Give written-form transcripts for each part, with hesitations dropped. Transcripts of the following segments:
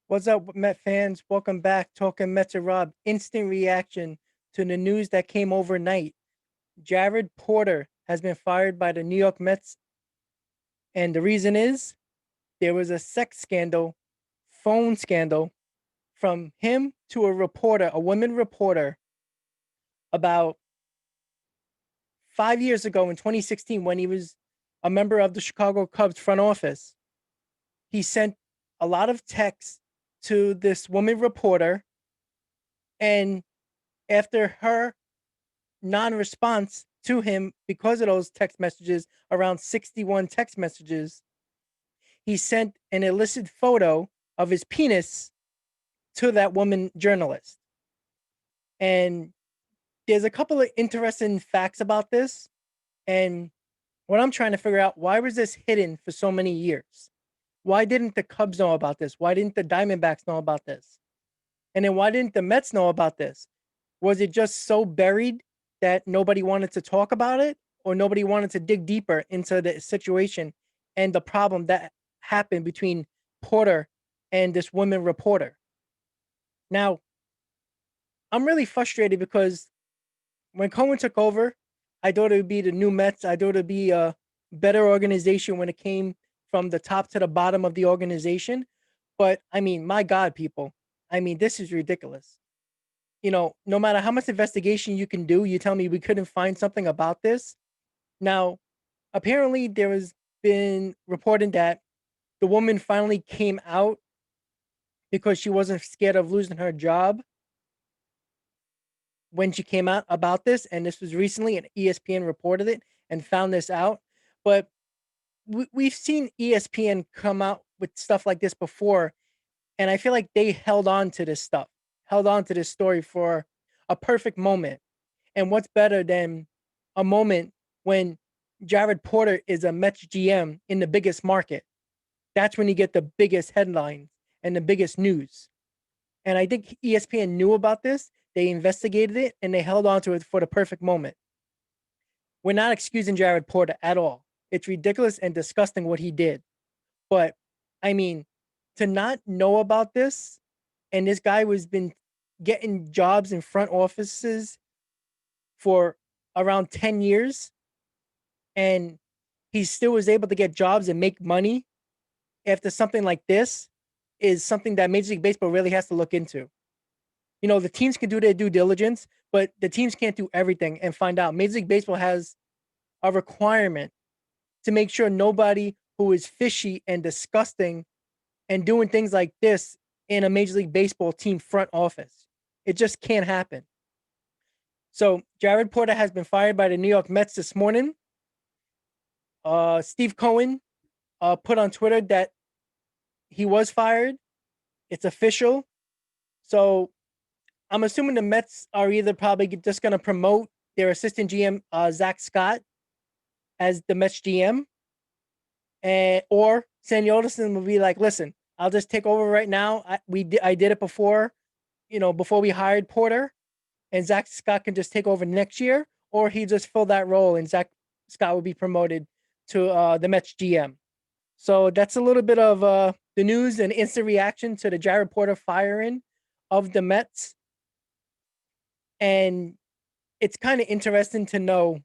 What's up, Met fans? Welcome back. Talking Mets and Rob. Instant reaction to the news that came overnight. Jared Porter has been fired by the New York Mets, and the reason is there was a sex scandal, phone scandal, from him to a reporter, a woman reporter, about 5 years ago in 2016 when he was a member of the Chicago Cubs front office. He sent a lot of texts to this woman reporter, and after her non-response to him because of those text messages, around 61 text messages, he sent an illicit photo of his penis to that woman journalist. And there's a couple of interesting facts about this. And what I'm trying to figure out, why was this hidden for so many years? Why didn't the Cubs know about this? Why didn't the Diamondbacks know about this? And then why didn't the Mets know about this? Was it just so buried that nobody wanted to talk about it, or nobody wanted to dig deeper into the situation and the problem that happened between Porter and this woman reporter? Now, I'm really frustrated because when Cohen took over, I thought it would be the new Mets. I thought it would be a better organization when it came from the top to the bottom of the organization. But I mean, my God, people, I mean, this is ridiculous. No matter how much investigation you can do, you tell me we couldn't find something about this. Now, apparently there has been reported that the woman finally came out because she wasn't scared of losing her job when she came out about this. And this was recently, and ESPN reported it and found this out. But we've seen ESPN come out with stuff like this before. And I feel like they held on to this stuff, held on to this story for a perfect moment. And what's better than a moment when Jared Porter is a Mets GM in the biggest market? That's when you get the biggest headlines and the biggest news. And I think ESPN knew about this. They investigated it and they held on to it for the perfect moment. We're not excusing Jared Porter at all. It's ridiculous and disgusting what he did. But I mean, to not know about this, and this guy was been getting jobs in front offices for around 10 years, and he still was able to get jobs and make money after something like this, is something that Major League Baseball really has to look into. The teams can do their due diligence, but the teams can't do everything and find out. Major League Baseball has a requirement to make sure nobody who is fishy and disgusting and doing things like this in a Major League Baseball team front office. It just can't happen. So Jared Porter has been fired by the New York Mets this morning. Steve Cohen put on Twitter that he was fired. It's official. So I'm assuming the Mets are either probably just going to promote their assistant GM, Zach Scott, as the Mets GM, or Sandy Alderson will be like, listen, I'll just take over right now. I did it before, before we hired Porter, and Zach Scott can just take over next year, or he just fill that role and Zach Scott will be promoted to the Mets GM. So that's a little bit of the news and instant reaction to the Jared Porter firing of the Mets. And it's kind of interesting to know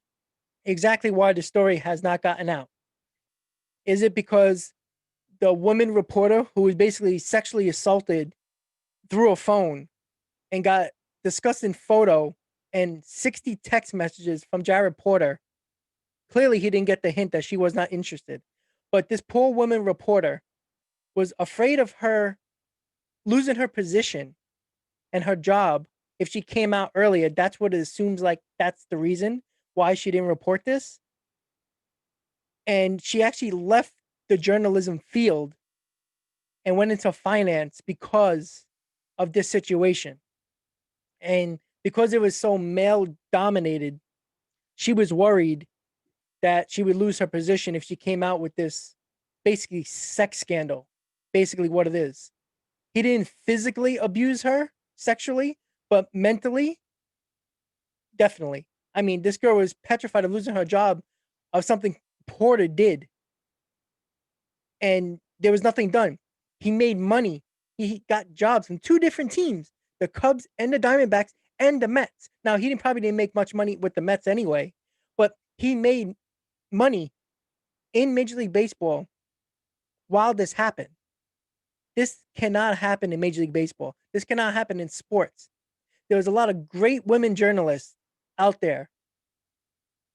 exactly why the story has not gotten out. Is it because the woman reporter who was basically sexually assaulted through a phone and got disgusting photo and 60 text messages from Jared Porter? Clearly, he didn't get the hint that she was not interested. But this poor woman reporter was afraid of her losing her position and her job if she came out earlier. That's what it assumes, like that's the reason why she didn't report this. And she actually left the journalism field and went into finance because of this situation. And because it was so male dominated, she was worried that she would lose her position if she came out with this basically sex scandal. Basically, what it is. He didn't physically abuse her sexually, but mentally, definitely. I mean, this girl was petrified of losing her job of something Porter did. And there was nothing done. He made money He got jobs from 2 different teams, the Cubs and the Diamondbacks and the Mets. Now, he didn't make much money with the Mets anyway, but he made money in Major League Baseball while this happened. This cannot happen in Major League Baseball. This cannot happen in sports. There was a lot of great women journalists out there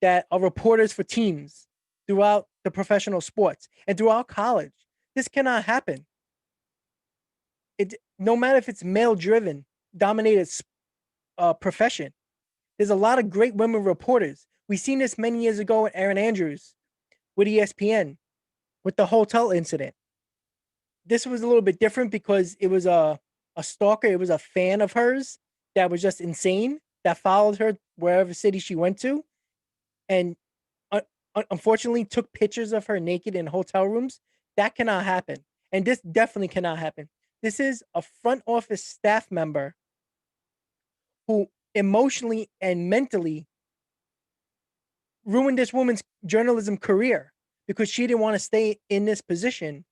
that are reporters for teams throughout the professional sports and throughout college. This cannot happen. No matter if it's male driven, dominated profession. There's a lot of great women reporters. We seen this many years ago with Aaron Andrews with ESPN with the hotel incident. This was a little bit different because it was a stalker. It was a fan of hers that was just insane that followed her wherever city she went to, and unfortunately took pictures of her naked in hotel rooms. That cannot happen, and this definitely cannot happen. This is a front office staff member who emotionally and mentally ruined this woman's journalism career because she didn't want to stay in this position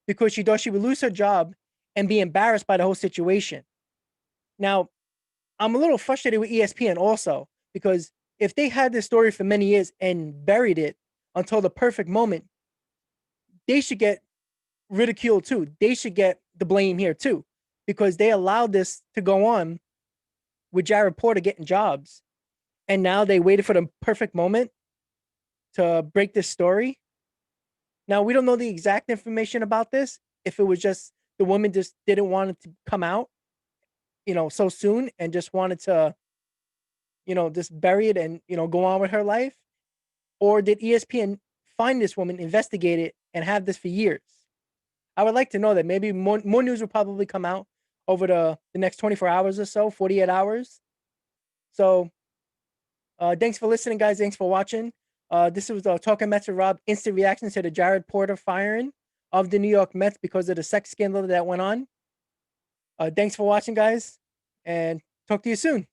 because she thought she would lose her job and be embarrassed by the whole situation. Now, I'm a little frustrated with ESPN also because if they had this story for many years and buried it until the perfect moment, they should get ridiculed too. They should get the blame here too because they allowed this to go on with Jared Porter getting jobs. And now they waited for the perfect moment to break this story. Now, we don't know the exact information about this. If it was just the woman just didn't want it to come out, so soon and just wanted to, just bury it and, go on with her life. Or did ESPN find this woman, investigate it, and have this for years? I would like to know that. Maybe more news will probably come out over the next 24 hours or so, 48 hours. So thanks for listening, guys. Thanks for watching. This was Talking Mets with Rob. Instant reaction to the Jared Porter firing of the New York Mets because of the sex scandal that went on. Thanks for watching, guys, and talk to you soon.